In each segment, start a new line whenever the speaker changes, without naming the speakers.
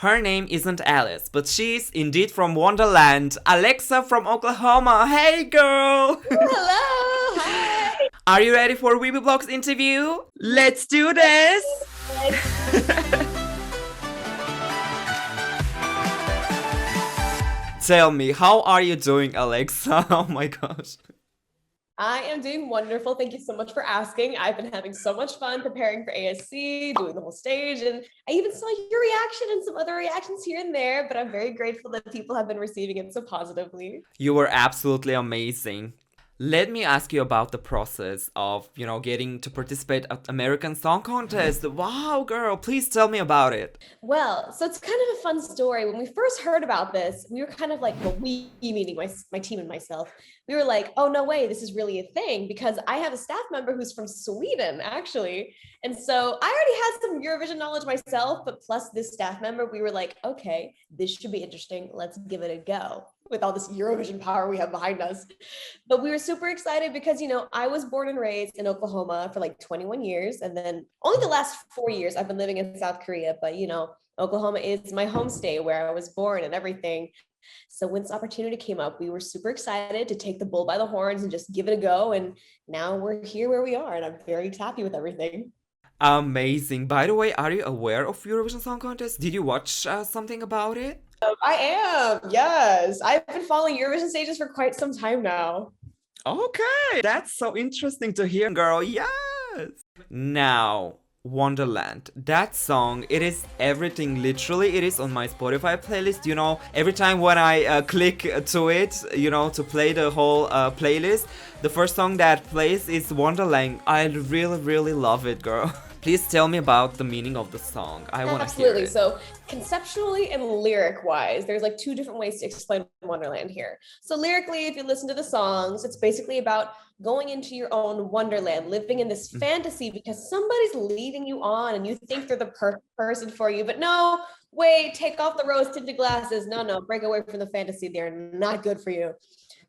Her name isn't Alice, but she's indeed from Wonderland. AleXa from Oklahoma. Hey, girl!
Hello, hi.
Are you ready for Wiwibloggs interview? Let's do this! Tell me, how are you doing, AleXa? Oh my gosh.
I am doing wonderful. Thank you so much for asking. I've been having so much fun preparing for ASC, doing the whole stage, and I even saw your reaction and some other reactions here and there, but I'm very grateful that people have been receiving it so positively.
You were absolutely amazing. Let me ask you about the process of, getting to participate at American Song Contest. Wow, girl, please tell me about it.
Well, so it's kind of a fun story. When we first heard about this, we were kind of like, well, we meaning my team and myself, we were like, oh, no way, this is really a thing because I have a staff member who's from Sweden, actually. And so I already had some Eurovision knowledge myself, but plus this staff member, we were like, okay, this should be interesting. Let's give it a go with all this Eurovision power we have behind us. But we were super excited because, I was born and raised in Oklahoma for like 21 years. And then only the last 4 years I've been living in South Korea. But, Oklahoma is my home state where I was born and everything. So when this opportunity came up, we were super excited to take the bull by the horns and just give it a go. And now we're here where we are. And I'm very happy with everything.
Amazing. By the way, are you aware of Eurovision Song Contest? Did you watch something about it?
I am. Yes. I've been following Eurovision stages for quite some time now.
Okay, that's so interesting to hear, girl. Yes. Now, Wonderland. That song, it is everything. Literally, it is on my Spotify playlist. Every time when I click to it, to play the whole playlist, the first song that plays is Wonderland. I really, really love it, girl. Please tell me about the meaning of the song. I want to hear
Absolutely.
it.
So, conceptually and lyric wise, there's like two different ways to explain Wonderland here. So, lyrically, if you listen to the songs, it's basically about going into your own Wonderland, living in this fantasy because somebody's leading you on and you think they're the perfect person for you. But no, wait, take off the rose tinted glasses. No, break away from the fantasy. They're not good for you.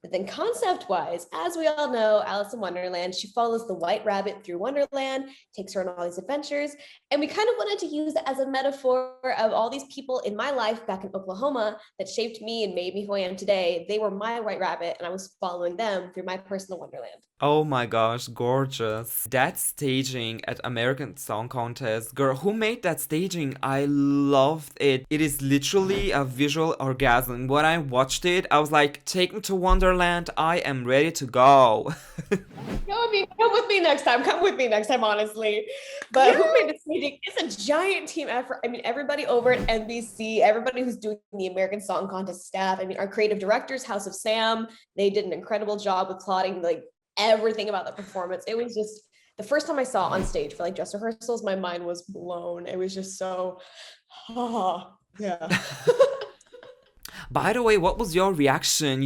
But then concept-wise, as we all know, Alice in Wonderland, she follows the white rabbit through Wonderland, takes her on all these adventures. And we kind of wanted to use it as a metaphor of all these people in my life back in Oklahoma that shaped me and made me who I am today. They were my white rabbit, and I was following them through my personal Wonderland.
Oh my gosh, gorgeous. That staging at American Song Contest. Girl, who made that staging? I loved it. It is literally a visual orgasm. When I watched it, I was like, take me to Wonderland. I am ready to go.
Come with me next time. Come with me next time, honestly. But who made the staging? It's a giant team effort. I mean, everybody over at NBC, everybody who's doing the American Song Contest staff. I mean, our creative directors, House of Sam, they did an incredible job with plotting like everything about the performance. It was just the first time I saw it on stage for like dress rehearsals, my mind was blown. It was just so, yeah.
By the way, what was your reaction?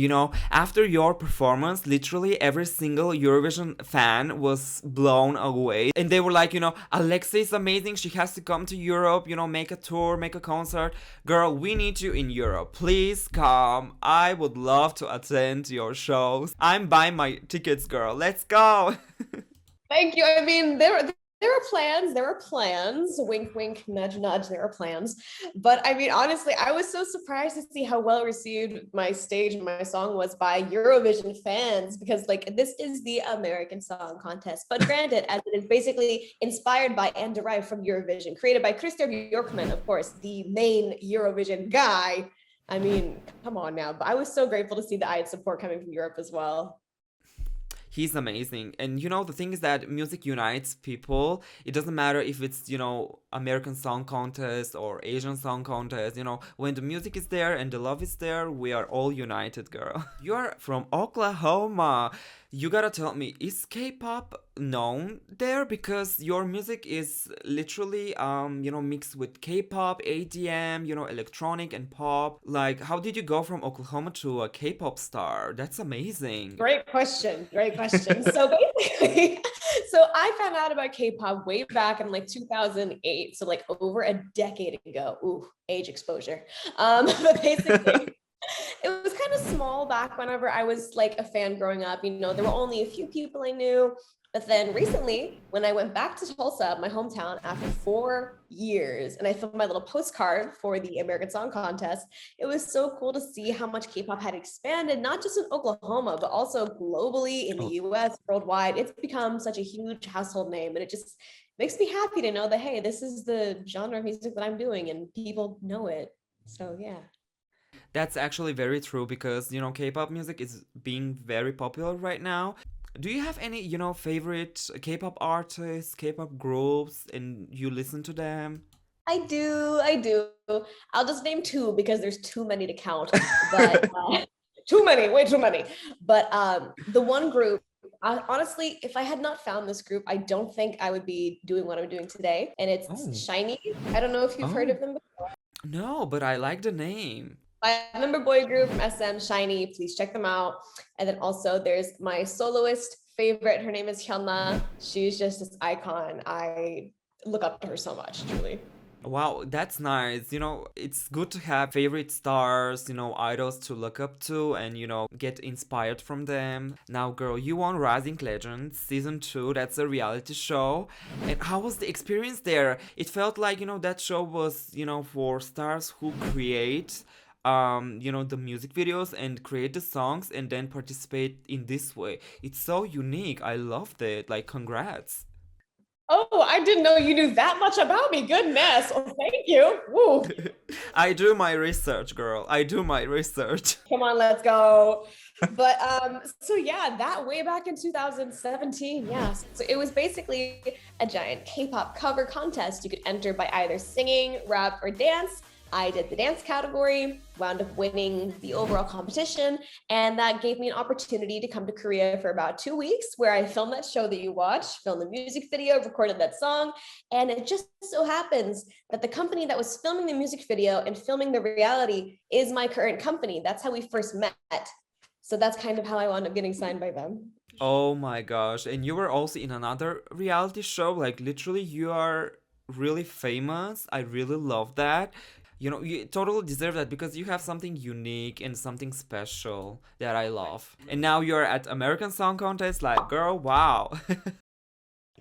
After your performance, literally every single Eurovision fan was blown away. And they were like, AleXa is amazing. She has to come to Europe, make a tour, make a concert. Girl, we need you in Europe. Please come. I would love to attend your shows. I'm buying my tickets, girl. Let's go.
Thank you. I mean, there are plans, wink, wink, nudge, nudge, there are plans. But I mean, honestly, I was so surprised to see how well received my stage and my song was by Eurovision fans because like this is the American Song Contest. But granted, as it is basically inspired by and derived from Eurovision, created by Christopher Bjorkman, of course, the main Eurovision guy. I mean, come on now. But I was so grateful to see the IED support coming from Europe as well.
He's amazing. And the thing is that music unites people. It doesn't matter if it's, American Song Contest or Asian Song Contest. When the music is there and the love is there, we are all united, girl. You're from Oklahoma. You gotta tell me, is K-pop known there? Because your music is literally, mixed with K-pop, ADM, electronic and pop. Like, how did you go from Oklahoma to a K-pop star? That's amazing.
Great question. Great question. So basically, so I found out about K-pop way back in like 2008. So like over a decade ago. Ooh, age exposure. But basically, it was kind of small back whenever I was like a fan growing up. There were only a few people I knew. But then recently, when I went back to Tulsa, my hometown, after 4 years, and I filmed my little postcard for the American Song Contest, it was so cool to see how much K-pop had expanded, not just in Oklahoma, but also globally in the
Oh,
US, worldwide. It's become such a huge household name, and it just makes me happy to know that, hey, this is the genre of music that I'm doing and people know it. So yeah.
that's actually very true because, K-pop music is being very popular right now. Do you have any, favorite K-pop artists, K-pop groups, and you listen to them?
I do. I'll just name two because there's too many to count, but too many, way too many. But the one group, honestly, if I had not found this group, I don't think I would be doing what I'm doing today. And it's
Oh,
Shiny. I don't know if you've heard
oh,
of them.
no, but I like the name.
Five-member boy group from SM, Shiny. Please check them out. And then also there's my soloist favorite. Her name is Hyunna. She's just this icon. I look up to her so much, truly.
Wow, that's nice. It's good to have favorite stars, idols to look up to and, get inspired from them. Now, girl, you won Rising Legends season 2. That's a reality show. And how was the experience there? It felt like, that show was, for stars who create the music videos and create the songs and then participate in this way. It's so unique. I loved it. Like, congrats.
Oh, I didn't know you knew that much about me. Goodness. Oh, thank you. Woo.
I do my research, girl. I do my research.
Come on, let's go. But so yeah, that way back in 2017, yeah. So it was basically a giant K-pop cover contest. You could enter by either singing, rap, or dance. I did the dance category, wound up winning the overall competition, and that gave me an opportunity to come to Korea for about 2 weeks, where I filmed that show that you watched, filmed the music video, recorded that song, and it just so happens that the company that was filming the music video and filming the reality is my current company. That's how we first met. So that's kind of how I wound up getting signed by them.
Oh my gosh. And you were also in another reality show. Like, literally, you are really famous. I really love that. You totally deserve that because you have something unique and something special that I love. And now you're at American Song Contest. Like, girl, wow.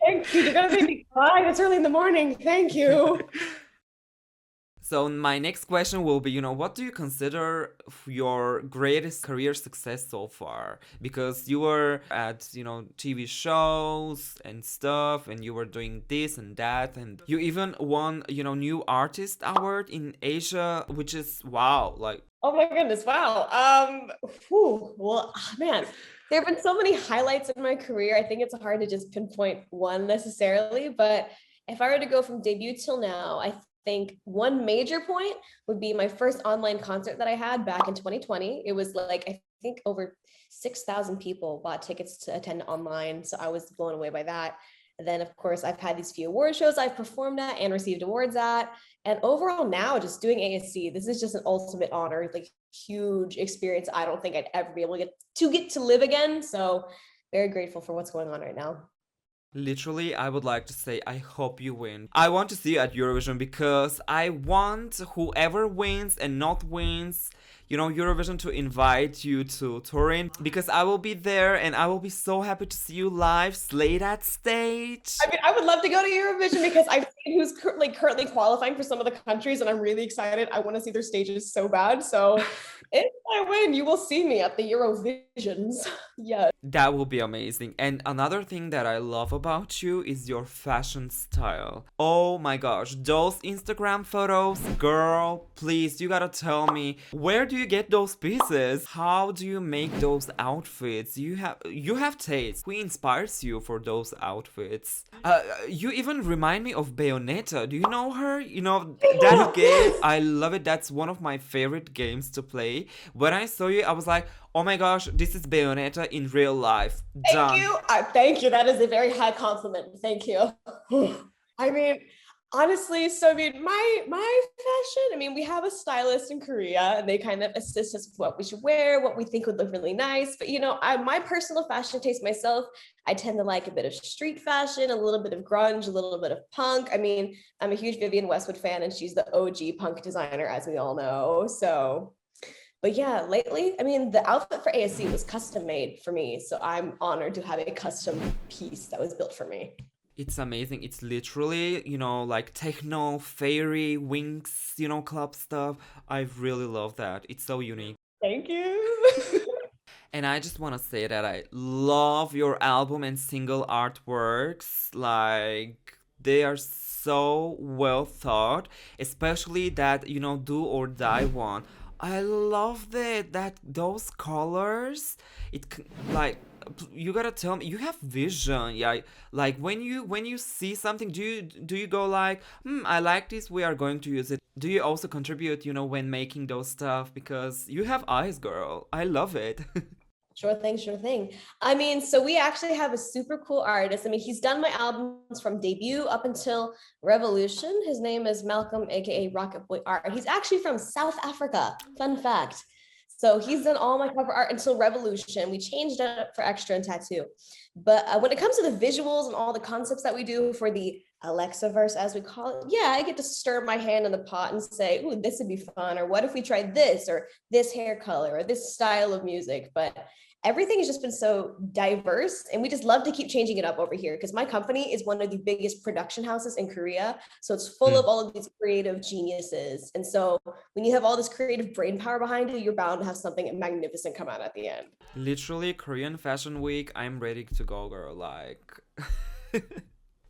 Thank you. You're gonna make me cry. It's early in the morning. Thank you.
So my next question will be, what do you consider your greatest career success so far? Because you were at, TV shows and stuff, and you were doing this and that, and you even won, new artist award in Asia, which is wow, like.
Oh my goodness, wow. Well, man, there have been so many highlights in my career. I think it's hard to just pinpoint one necessarily, but if I were to go from debut till now, I think one major point would be my first online concert that I had back in 2020. It was like, I think over 6,000 people bought tickets to attend online. So I was blown away by that. And then, of course, I've had these few award shows I've performed at and received awards at. And overall, now just doing ASC, this is just an ultimate honor, like huge experience. I don't think I'd ever be able to get to live again. So very grateful for what's going on right now.
Literally, I would like to say, I hope you win. I want to see you at Eurovision because I want whoever wins and not wins, Eurovision to invite you to Turin because I will be there and I will be so happy to see you live, slay that stage.
I mean, I would love to go to Eurovision because I've seen who's currently qualifying for some of the countries, and I'm really excited. I want to see their stages so bad. So if I win, you will see me at the Eurovisions. Yes.
That will be amazing. And another thing that I love about you is your fashion style. Oh my gosh, those Instagram photos, girl, please, you gotta tell me, where do you get those pieces? How do you make those outfits? You have taste. Who inspires you for those outfits? You even remind me of Bayonetta. Do you know her? That game. I love it. That's one of my favorite games to play. When I saw you, I was like, oh my gosh, this is Bayonetta in real life.
Thank
Done.
you. Thank you. That is a very high compliment. Thank you. I mean, honestly, so I mean, my fashion. I mean, we have a stylist in Korea, and they kind of assist us with what we should wear, what we think would look really nice. But my personal fashion taste myself, I tend to like a bit of street fashion, a little bit of grunge, a little bit of punk. I mean, I'm a huge Vivienne Westwood fan, and she's the OG punk designer, as we all know. So But yeah, lately, I mean, the outfit for ASC was custom made for me. So I'm honored to have a custom piece that was built for me.
It's amazing. It's literally, like techno, fairy, wings, club stuff. I really love that. It's so unique.
Thank you.
And I just want to say that I love your album and single artworks. Like, they are so well thought, especially that, Do or Die one. I love that those colors, like, you gotta tell me you have vision. Yeah, like when you see something, do you go like, I like this, we are going to use it. Do you also contribute, when making those stuff? Because you have eyes, girl. I love it.
Sure thing, sure thing. I mean, so we actually have a super cool artist. I mean, he's done my albums from debut up until Revolution. His name is Malcolm, aka Rocket Boy Art. He's actually from South Africa. Fun fact. So he's done all my cover art until Revolution. We changed it up for Extra and Tattoo. But when it comes to the visuals and all the concepts that we do for the AleXa verse, as we call it, yeah, I get to stir my hand in the pot and say, ooh, this would be fun. Or what if we tried this, or this hair color, or this style of music? But everything has just been so diverse, and we just love to keep changing it up over here because my company is one of the biggest production houses in Korea. So it's full of all of these creative geniuses. And so when you have all this creative brain power behind you, you're bound to have something magnificent come out at the end.
Literally, Korean Fashion Week, I'm ready to go, girl. Like.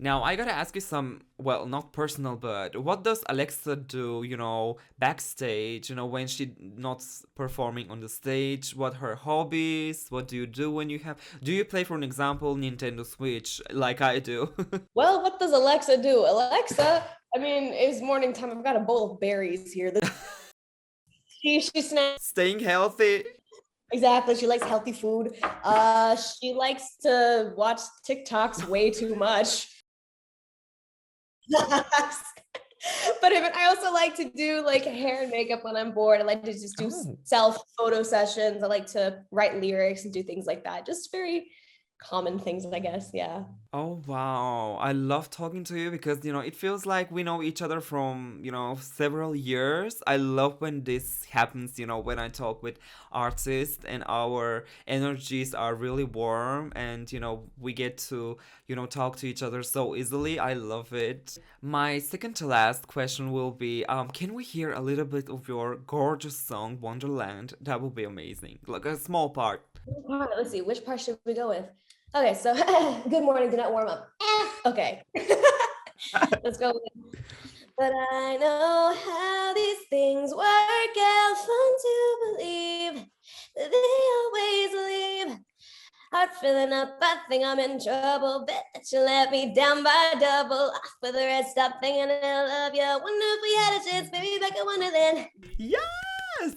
Now, I gotta ask you some, well, not personal, but what does AleXa do, backstage, when she not performing on the stage? What her hobbies? What do you do when do you play, for an example, Nintendo Switch like I do?
Well, what does AleXa do? AleXa, I mean, it's morning time. I've got a bowl of berries here. She snacks.
Staying healthy.
Exactly. She likes healthy food. She likes to watch TikToks way too much. But I also like to do like hair and makeup when I'm bored. I like to just do self photo sessions. I like to write lyrics and do things like that. Just very common things, I guess. Yeah.
Oh wow. I love talking to you because it feels like we know each other from, several years. I love when this happens, when I talk with artists and our energies are really warm and we get to, talk to each other so easily. I love it. My second to last question will be can we hear a little bit of your gorgeous song Wonderland? That would be amazing. Like a small part.
All right, let's see. Which part should we go with? Okay, so good morning, do not warm up. Okay. Let's go with, but I know how these things work out, fun to believe that they always leave. Heart filling up, I think I'm in trouble. Bet that you let me down by double. Off with the red, stop thinking I love you. Wonder if we had a chance, maybe back at Wonderland.
Yes!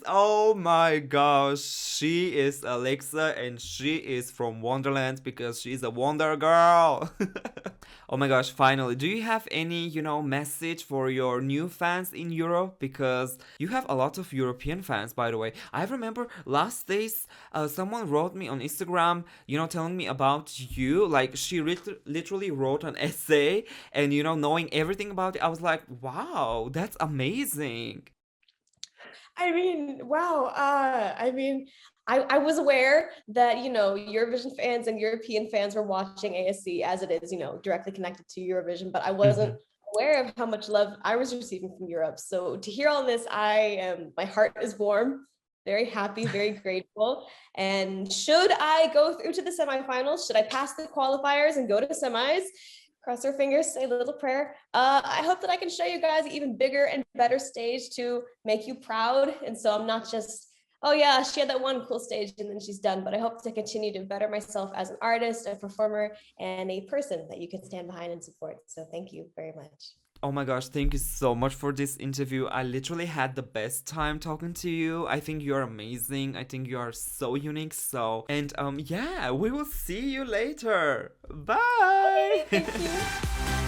Oh my gosh. She is AleXa and she is from Wonderland because she's a Wonder Girl. Oh my gosh, finally. Do you have any, message for your new fans in Europe? Because you have a lot of European fans, by the way. I remember last days, someone wrote me on Instagram, telling me about you. Like, she literally wrote an essay and, knowing everything about it, I was like, wow, that's amazing.
I mean, wow. I was aware that, Eurovision fans and European fans were watching ASC as it is, directly connected to Eurovision, but I wasn't aware of how much love I was receiving from Europe. So to hear all this, my heart is warm, very happy, very grateful. And should I go through to the semifinals, should I pass the qualifiers and go to semis, cross our fingers, say a little prayer. I hope that I can show you guys an even bigger and better stage to make you proud. And so I'm not just, oh yeah, she had that one cool stage and then she's done, but I hope to continue to better myself as an artist, a performer, and a person that you can stand behind and support. So thank you very much.
Oh my gosh, thank you so much for this interview. I literally had the best time talking to you. I think you're amazing. I think you are so unique. And yeah, we will see you later. Bye.
Thank you.